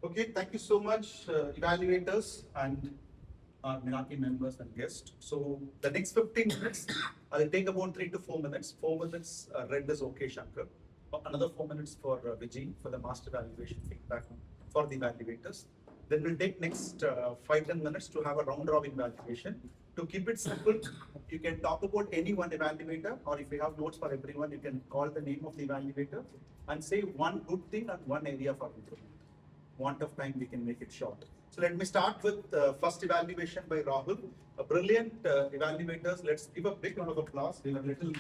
Okay, thank you so much, evaluators and our Meraki members and guests. So the next 15 minutes, I'll take about 3 to 4 minutes. 4 minutes read is okay, Shankar. Another 4 minutes for Vijay for the master evaluation feedback for the evaluators. Then we'll take next 5-10 minutes to have a round robin evaluation. To keep it simple, you can talk about any one evaluator, or if you have notes for everyone, you can call the name of the evaluator and say one good thing and one area for improvement. Want of time, we can make it short. So let me start with first evaluation by Rahul. A brilliant evaluators. Let's give a big round of applause. We have a little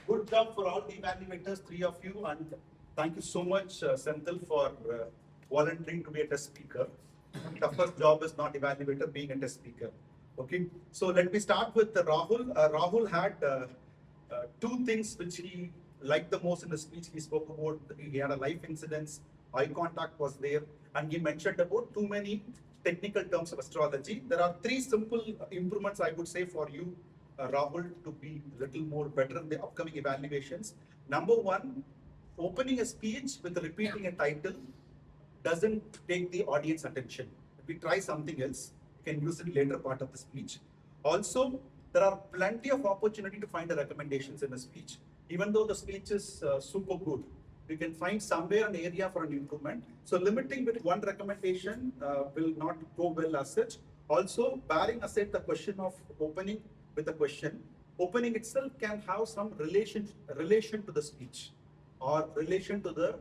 good job for all the evaluators, 3 of you, and thank you so much, Senthil, for volunteering to be a test speaker. Toughest job is not evaluator, being a test speaker. Okay, so let me start with Rahul. Rahul had 2 things which he liked the most in the speech. He spoke about, he had a life incident, eye contact was there, and he mentioned about too many technical terms of astrology. There are 3 simple improvements I would say for you, Rahul, to be a little more better in the upcoming evaluations. Number 1, opening a speech with repeating a title doesn't take the audience attention. If we try something else, you can use it later part of the speech. Also, there are plenty of opportunity to find the recommendations in a speech. Even though the speech is super good, you can find somewhere an area for an improvement. So limiting with one recommendation will not go well as such. Also, bearing aside the question of opening with a question, opening itself can have some relation to the speech or relation to the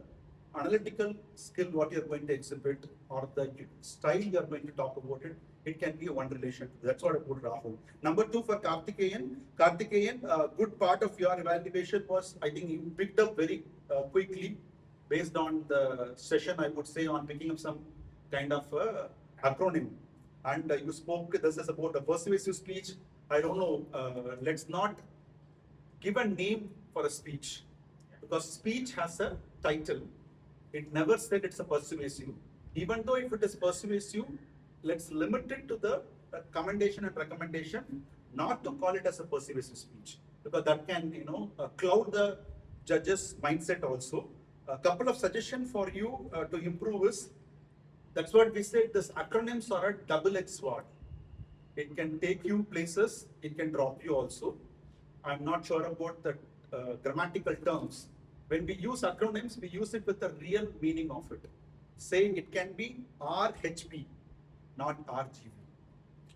analytical skill what you're going to exhibit or the style you're going to talk about it. It can be one relation. That's what I put Rahul. Number 2 for Karthikeyan. Karthikeyan, a good part of your evaluation was, I think you picked up very quickly based on the session, I would say, on picking up some kind of acronym. And you spoke, this is about a persuasive speech. I don't know, let's not give a name for a speech because speech has a title. It never said it's a persuasive. Even though if it is persuasive, let's limit it to the commendation and recommendation, not to call it as a persuasive speech, because that can, cloud the judge's mindset also. A couple of suggestions for you to improve is, that's what we said, this acronyms are a double-edged sword. It can take you places, it can drop you also. I'm not sure about the grammatical terms. When we use acronyms, we use it with the real meaning of it. Say it can be RHP, not RGB,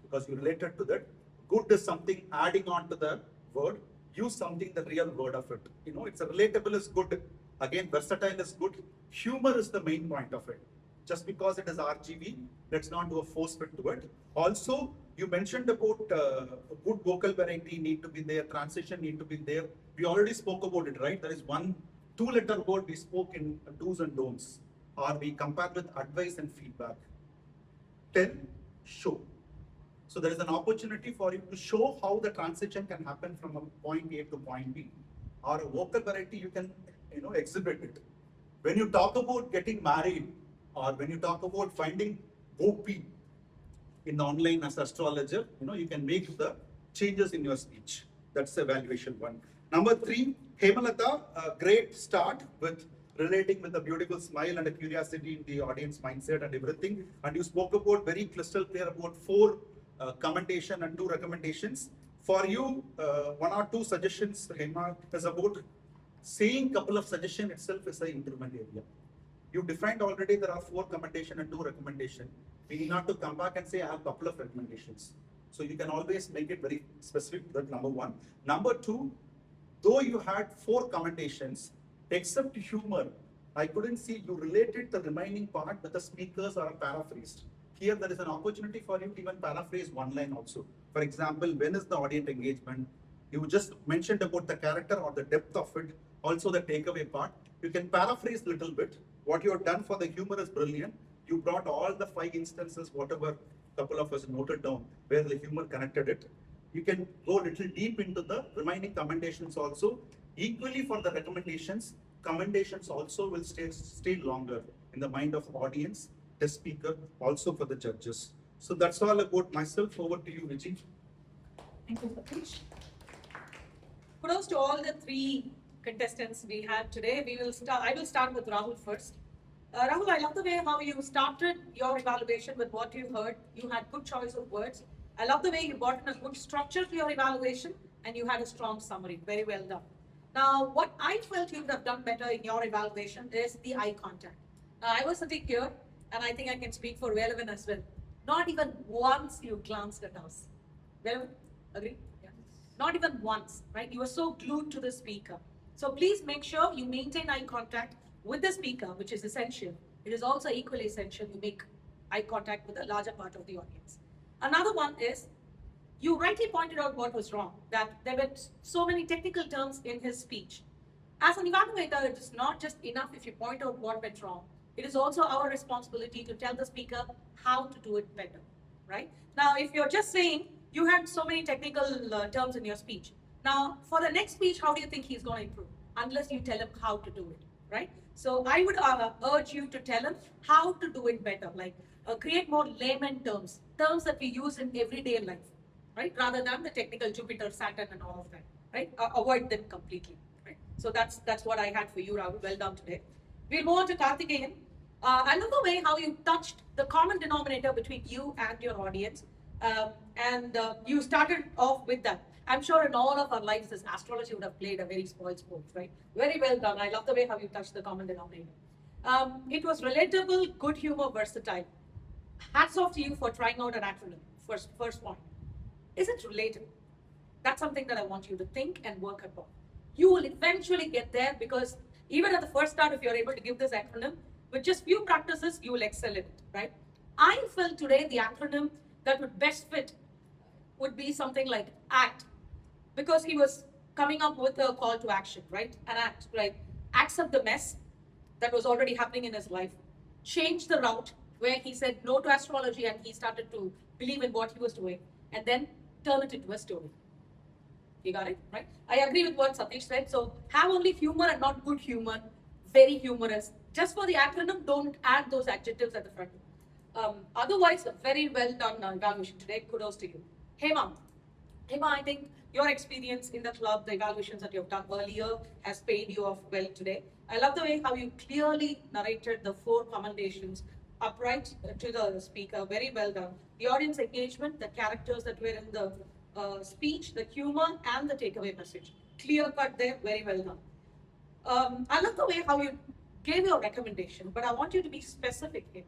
because you related to that. Good is something adding on to the word. Use something, the real word of it. It's a relatable is good. Again, versatile is good. Humor is the main point of it. Just because it is RGB, let's not do a force fit to it. Also, you mentioned about good vocal variety need to be there, transition need to be there. We already spoke about it, right? There is 1 2-letter word we spoke in do's and don'ts, or we compared with advice and feedback. Tell, show. So there is an opportunity for you to show how the transition can happen from a point A to point B, or a vocal variety you can, exhibit it. When you talk about getting married, or when you talk about finding OP in the online as astrologer, you can make the changes in your speech. That's evaluation 1. Number 3, Hemalata, a great start with relating with a beautiful smile and a curiosity in the audience mindset and everything. And you spoke about very crystal clear about 4 commendation and 2 recommendations. For you, 1 or 2 suggestions, Hema, is about saying couple of suggestion itself is an improvement area. You defined already there are 4 commendation and 2 recommendation. We need not to come back and say I have a couple of recommendations. So you can always make it very specific. That number 1. Number 2, though you had 4 commendations, except humor, I couldn't see you related the remaining part with the speakers or paraphrased. Here there is an opportunity for you to even paraphrase 1 line also. For example, when is the audience engagement? You just mentioned about the character or the depth of it, also the takeaway part. You can paraphrase a little bit. What you have done for the humor is brilliant. You brought all the 5 instances, whatever couple of us noted down, where the humor connected it. You can go a little deep into the remaining commendations also. Equally for the recommendations, commendations also will stay longer in the mind of audience, test speaker, also for the judges. So that's all about myself. Over to you, Vijay. Thank you, Satish. Kudos to all the 3 contestants we had today. I will start with Rahul first. Rahul, I love the way how you started your evaluation with what you heard. You had good choice of words. I love the way you got in a good structure to your evaluation and you had a strong summary. Very well done. Now, what I felt you would have done better in your evaluation is the eye contact. Now, I was sitting here and I think I can speak for Velavan as well. Not even once you glanced at us. Velavan, agree? Yeah. Not even once, right? You were so glued to the speaker. So please make sure you maintain eye contact with the speaker, which is essential. It is also equally essential you make eye contact with a larger part of the audience. Another one is, you rightly pointed out what was wrong, that there were so many technical terms in his speech. As an evaluator, it is not just enough if you point out what went wrong. It is also our responsibility to tell the speaker how to do it better, right? Now, if you're just saying you had so many technical terms in your speech, now for the next speech, how do you think he's going to improve? Unless you tell him how to do it, right? So I would urge you to tell him how to do it better, like create more layman terms, terms that we use in everyday life, right? Rather than the technical Jupiter, Saturn, and all of that, right? Avoid them completely, right? So that's what I had for you, Rahul. Well done today. We'll move on to Karthikeyan. I love the way how you touched the common denominator between you and your audience, and you started off with that. I'm sure in all of our lives, this astrology would have played a very spoiled sport, right? Very well done. I love the way how you touched the common denominator. It was relatable, good humor, versatile. Hats off to you for trying out an acronym. First point. Is it related? That's something that I want you to think and work upon. You will eventually get there because even at the first start, if you're able to give this acronym, with just few practices, you will excel in it, right? I felt today the acronym that would best fit would be something like ACT, because he was coming up with a call to action, right? An act, right? Accept the mess that was already happening in his life, change the route where he said no to astrology and he started to believe in what he was doing, and then turn it into a story. You got it, right? I agree with what Satish said. So have only humor and not good humor, very humorous. Just for the acronym, don't add those adjectives at the front. Otherwise, very well done evaluation today. Kudos to you. Hema, I think your experience in the club, the evaluations that you've done earlier has paid you off well today. I love the way how you clearly narrated the 4 commendations upright to the speaker. Very well done. The audience engagement, the characters that were in the speech, the humor, and the takeaway message. Clear cut there. Very well done. I love the way how you gave your recommendation, but I want you to be specific here.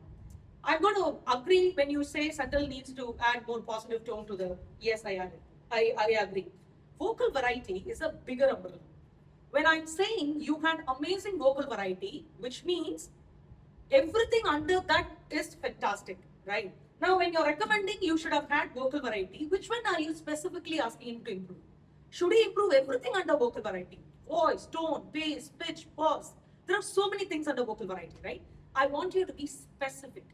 I'm going to agree when you say Sandal needs to add more positive tone to the yes, I added. I agree. Vocal variety is a bigger umbrella. When I'm saying you had amazing vocal variety, which means everything under that is fantastic, right? Now, when you're recommending you should have had vocal variety, which one are you specifically asking him to improve? Should he improve everything under vocal variety? Voice, tone, bass, pitch, pause. There are so many things under vocal variety, right? I want you to be specific.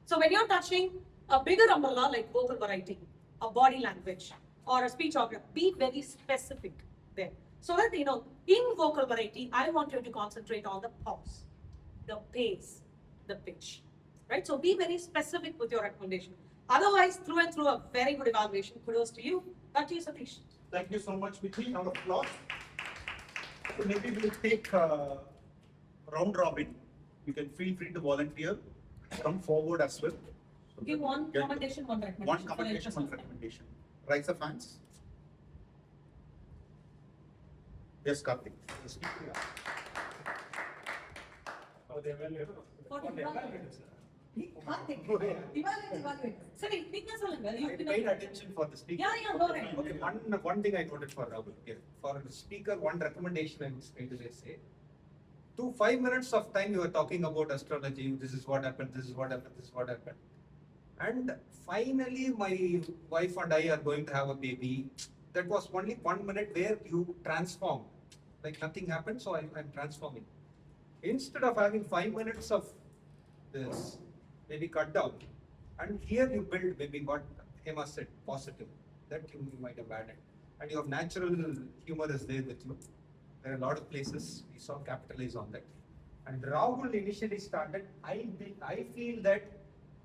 So when you're touching a bigger umbrella like vocal variety, a body language, or a speech organ, be very specific there. So that, in vocal variety, I want you to concentrate on the pause, the pace, the pitch, right? So be very specific with your recommendation. Otherwise, through and through, a very good evaluation. Kudos to you. Back to you, Satish. Thank you so much, Vicky. Round of applause. So maybe we'll take round robin. You can feel free to volunteer. Come forward as well. So give one commendation, one recommendation. One commendation, one recommendation. Rise of hands. Yes, Karthik. Paid attention for the speaker. Okay, one thing I noted for Rahul. Okay. For the speaker, one recommendation I'm going to say. 5 minutes of time you were talking about astrology, this is what happened, this is what happened, this is what happened. And finally, my wife and I are going to have a baby. That was only 1 minute where you transformed. Like nothing happened, so I'm transforming. instead of having 5 minutes of this, maybe cut down, and here you build maybe what Hema said, positive, that you might have added. And your natural humor is there with you. There are a lot of places we saw capitalize on that. And Rahul initially started, I feel that,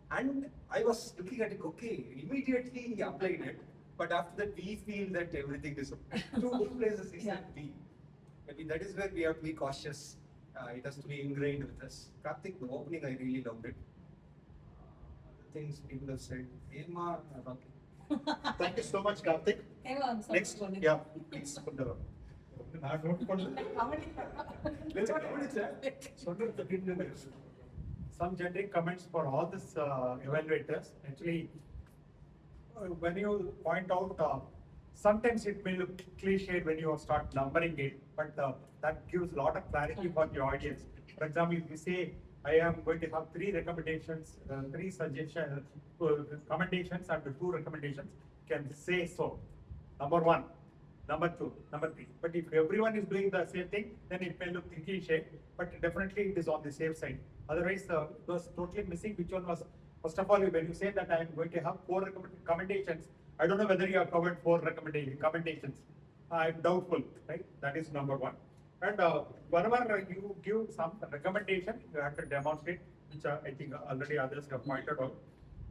and I was looking at it, okay, immediately he applied it, but after that we feel that everything is two places he said we. Maybe that is where we have to be cautious. It has to be ingrained with us. Karthik, the opening, I really loved it. Other things people have said, Hema, Rahul. Thank you so much, Karthik. Hang on, sorry. Next, yeah, please put the. Some generic comments for all these evaluators. Actually, when you point out, sometimes it may look cliched when you start numbering it, but that gives a lot of clarity for the audience. For example, if you say, I am going to have 3 recommendations, 3 suggestions, recommendations and 2 recommendations, can say so. Number 1. Number 2, number 3. But if everyone is doing the same thing, then it may look cliche, but definitely it is on the safe side. Otherwise, it was totally missing. Which one was, first of all, when you say that I am going to have 4 recommendations, I don't know whether you have covered 4 recommendations. I'm doubtful, right? That is number 1. And whenever you give some recommendation, you have to demonstrate, which I think already others have pointed out.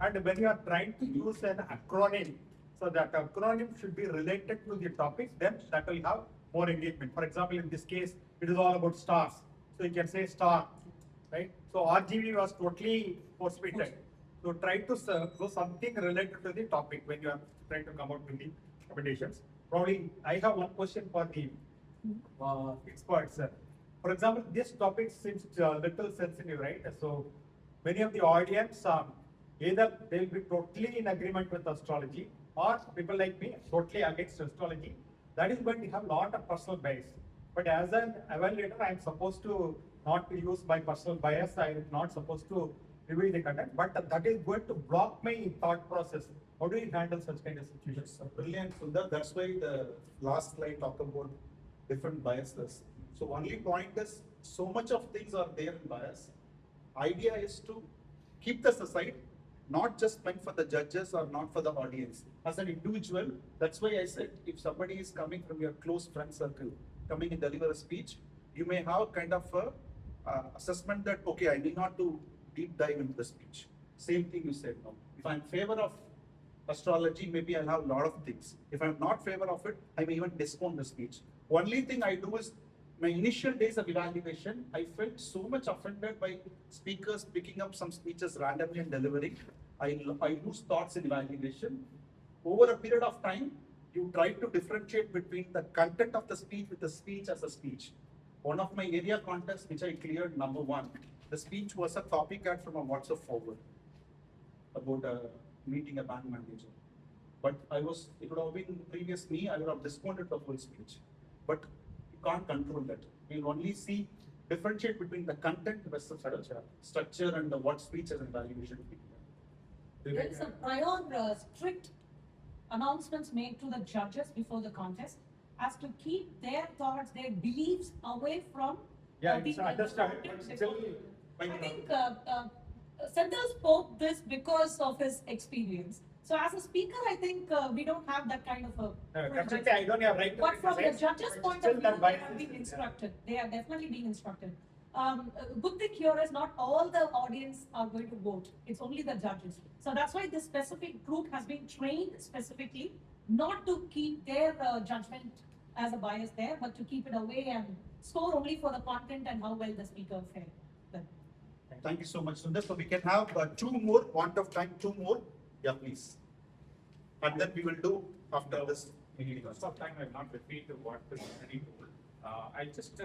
And when you are trying to use an acronym, so that acronym should be related to the topic, then that will have more engagement. For example, in this case, it is all about stars. So you can say star, right? So RGB was totally force-fitted. So try to do something related to the topic when you are trying to come out with the recommendations. Probably, I have one question for the experts. For example, this topic seems little sensitive, right? So many of the audience, either they will be totally in agreement with astrology, or people like me, totally against astrology. That is going to have a lot of personal bias. But as an evaluator, I am supposed to not to use my personal bias. I am not supposed to reveal the content, but that is going to block my thought process. How do you handle such kind of situations? Brilliant, Sundar. That's why the last slide talked about different biases. So only point is, so much of things are there in bias. Idea is to keep this aside, not just meant for the judges or not for the audience. As an individual, that's why I said, if somebody is coming from your close friend circle, coming and deliver a speech, you may have kind of a assessment that, okay, I need not to deep dive into the speech. Same thing you said now. If I'm in favor of astrology, maybe I'll have a lot of things. If I'm not in favor of it, I may even discount the speech. Only thing I do is, my initial days of evaluation, I felt so much offended by speakers picking up some speeches randomly and delivering. I lose thoughts in evaluation. Over a period of time, you try to differentiate between the content of the speech with the speech as a speech. One of my area contests which I cleared, number 1, the speech was a copycat from a WhatsApp forward about meeting a bank manager. But it would have been previous me, I would have discounted the whole speech. But you can't control that. We'll only see, differentiate between the content versus structure and what speech as an evaluation. There is a prior strict announcements made to the judges before the contest as to keep their thoughts, their beliefs away from It's understood. I think Senthil spoke this because of his experience. So as a speaker, I think we don't have that kind of a. Definitely, I don't have right to But from the criticize, judges' but point still of view, that they bias have is been there. instructed. They are definitely being instructed. Good thing here is not all the audience are going to vote. It's only the judges. So that's why this specific group has been trained specifically not to keep their judgment as a bias there, but to keep it away and score only for the content and how well the speaker fared. Thank you so much, Sundar. So we can have 2 more, want of time, 2 more. Yeah, please. And then we will do after this. Most of time I will not repeat what is already told. I just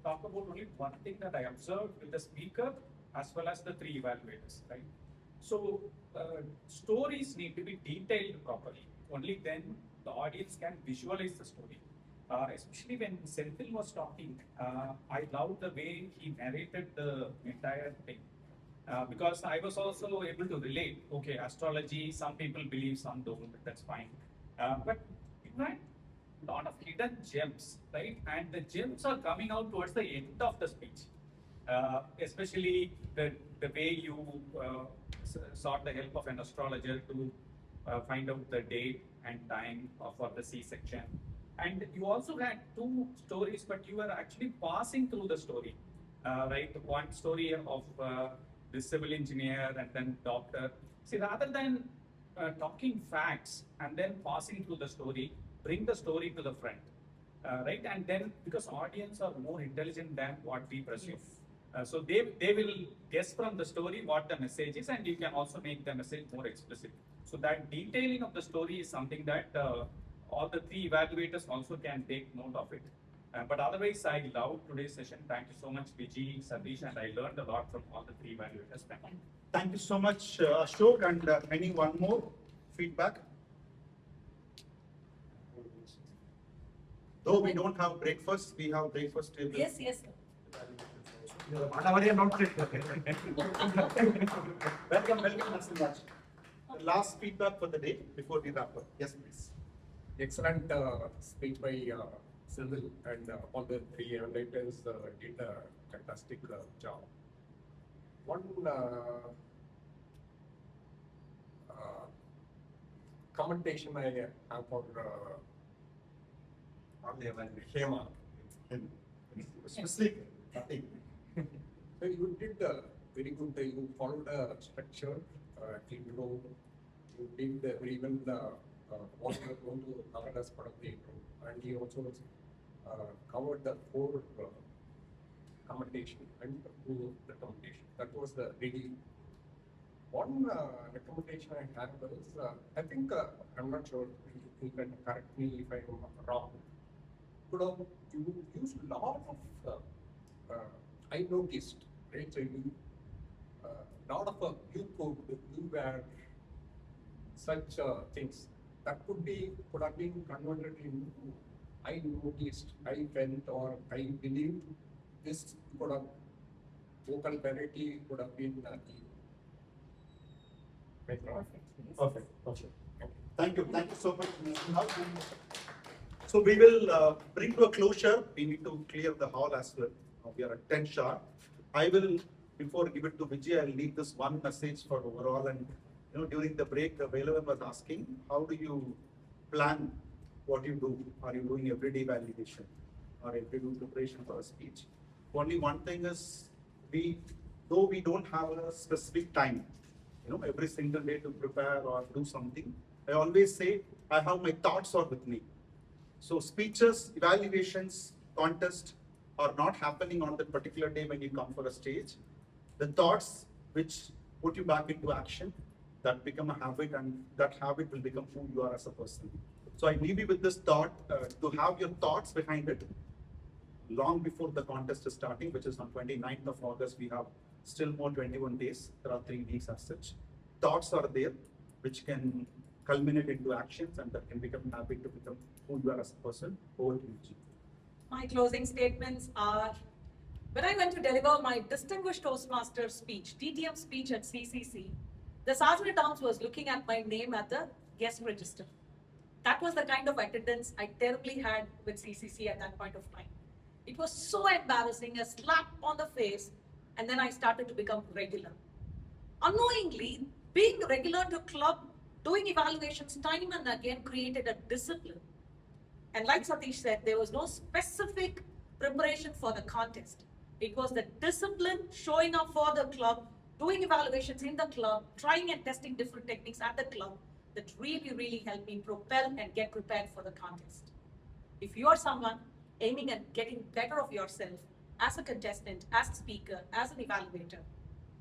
talk about only one thing that I observed with the speaker as well as the 3 evaluators, right? So stories need to be detailed properly. Only then the audience can visualize the story. Especially when Senthil was talking, I loved the way he narrated the entire thing. Because I was also able to relate, okay, astrology, some people believe, some don't, that's fine. But you had a lot of hidden gems, right? And the gems are coming out towards the end of the speech. especially the way you sought the help of an astrologer to find out the date and time for the C-section. And you also had two stories, but you were actually passing through the story, right? One story of the civil engineer and then doctor. See, rather than talking facts and then passing through the story, bring the story to the front, right? And then because audience are more intelligent than what we presume. So they will guess from the story what the message is, and you can also make the message more explicit. So that detailing of the story is something that all the three evaluators also can take note of it. But otherwise, I loved today's session. Thank you so much, Vijay, Satish, and I learned a lot from all the three evaluators. Thank you. Thank you so much, Ashok, and any one more feedback? Though we don't have breakfast, we have breakfast table. Yes, yes. Welcome, welcome so much. Last feedback for the day before we wrap up. Yes, please. Excellent speech by Sindhu, and all the three evaluators did a fantastic job. One commentation I have for Hema. Specific, nothing. So you did very good. You followed a structure. You know, you did very well what you are going to cover as part of the intro, and you also covered the core commentation and the recommendation. That was the really one recommendation I had was I think I'm not sure. You can correct me if I'm wrong. But you used a lot of I noticed, right? So you lot of you were such things that could have been converted into I noticed, I felt, or I believed. This could have vocal variety could have been Perfect. Thank you so much. So we will bring to a closure. We need to clear the hall as well. We are at 10 sharp. I will, before I give it to Vijay, I'll leave this one message for overall. And during the break, Velavan was asking, how do you plan what you do? Are you doing everyday validation or everyday preparation for a speech? Only one thing is, though we don't have a specific time, every single day to prepare or do something, I always say I have my thoughts are with me. So speeches, evaluations, contests are not happening on that particular day when you come for a stage. The thoughts which put you back into action, that become a habit, and that habit will become who you are as a person. So I leave you with this thought, to have your thoughts behind it long before the contest is starting, which is on 29th of August. We have still more 21 days. There are 3 weeks as such. Thoughts are there, which can culminate into actions, and that can become a habit to become who you are as a person. Over to you. My closing statements are, when I went to deliver my Distinguished Toastmaster speech, DTM speech at CCC, the Sergeant at Arms was looking at my name at the guest register. That was the kind of attendance I terribly had with CCC at that point of time. It was so embarrassing, a slap on the face, and then I started to become regular. Unknowingly, being regular to club, doing evaluations time and again created a discipline. And like Satish said, there was no specific preparation for the contest. It was the discipline, showing up for the club, doing evaluations in the club, trying and testing different techniques at the club that really, really helped me propel and get prepared for the contest. If you are someone aiming at getting better of yourself as a contestant, as a speaker, as an evaluator,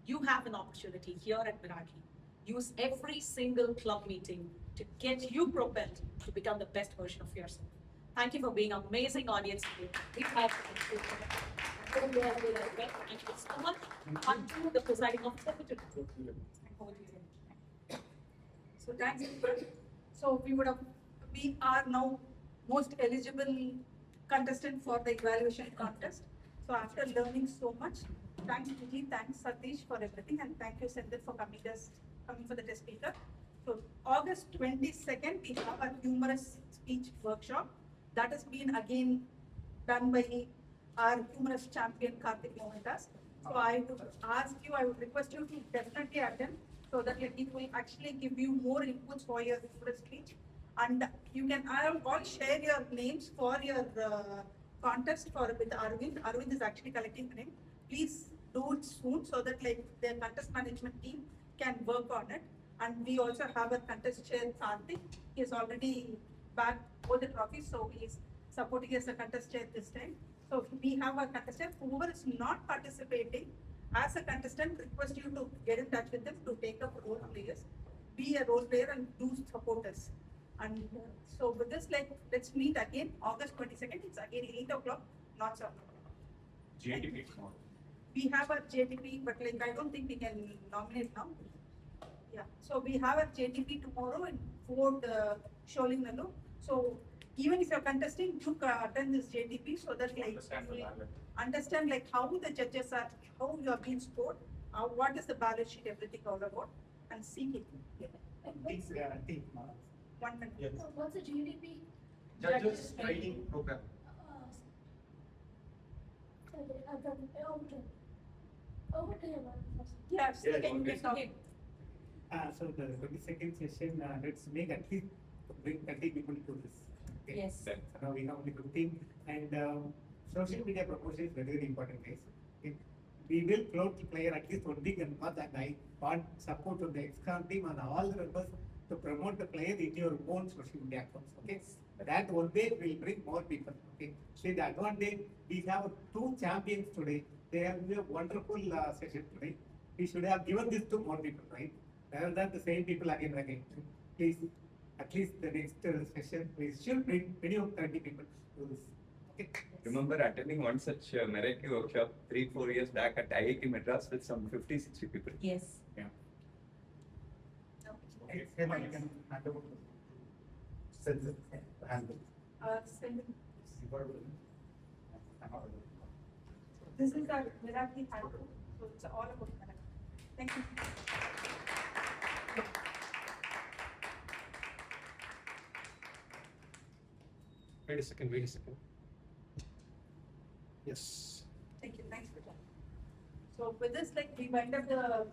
you have an opportunity here at Meraki. Use every single club meeting to get you propelled to become the best version of yourself. Thank you for being an amazing audience today. We have thank you so much. On to the presiding officer for today. So thanks, everybody. So we are now most eligible contestant for the evaluation contest. So after learning so much, thanks Vijay, thanks Satish for everything, and thank you Sendil for coming for the test speaker. So August 22nd, we have a humorous speech workshop that has been again done by our humorous champion Karthik Mohandas. So I would ask you, I would request you to definitely attend so that like, it will actually give you more inputs for your speech. And you can all share your names for your contest for with Arvind. Arvind is actually collecting the name. Please do it soon so that like the contest management team can work on it. And we also have a contest chair, Karthik. He is already back both the trophies, so he is supporting as a contest chair this time. So we have a contestant. Whoever is not participating as a contestant, request you to get in touch with them to take up role players, be a role player and do support us. And so with this, like, let's meet again August 22nd. It's again 8 o'clock, not 7 o'clock. JTP tomorrow. We have our JTP, but like I don't think we can nominate now. Yeah, so we have our JTP tomorrow in Fort Sholingnalur. So even if you're contesting, do attend this JTP so that like you understand like how the judges are, how you are being scored, what is the ballot sheet, everything all about, and seek it. Yeah. I think, 1 minute. Yes. What's the GDP? Judges training program. Over to you, ma'am. Yes, Yeah, can you okay. get on? So the 22nd session, let's make at least bring 30 people to this. Okay? Yes. So now we have only 15 and social media promotion is very, very important guys. Okay? We will float the player at least 1 week and month and I want support from the ex-con team and all the members to promote the player in your own social media accounts. Okay? That one day will bring more people. Okay? See the advantage, we have 2 champions today. They have a wonderful session today. We should have given this to more people, right? Rather than the same people again and again. Please, at least the next session, we should bring minimum 30 people to this. Okay. Remember attending one such Meraki workshop 3-4 years back at IIT Madras with some 50-60 people. Yes. Yeah. Okay, Hema, you can hand over to Senthil, handle. Send it. I'm out of it. This is our Meraki handbook, so it's all about Meraki. Thank you. Wait a second. Yes. Thank you, thanks for that. So with this, like, we wind up the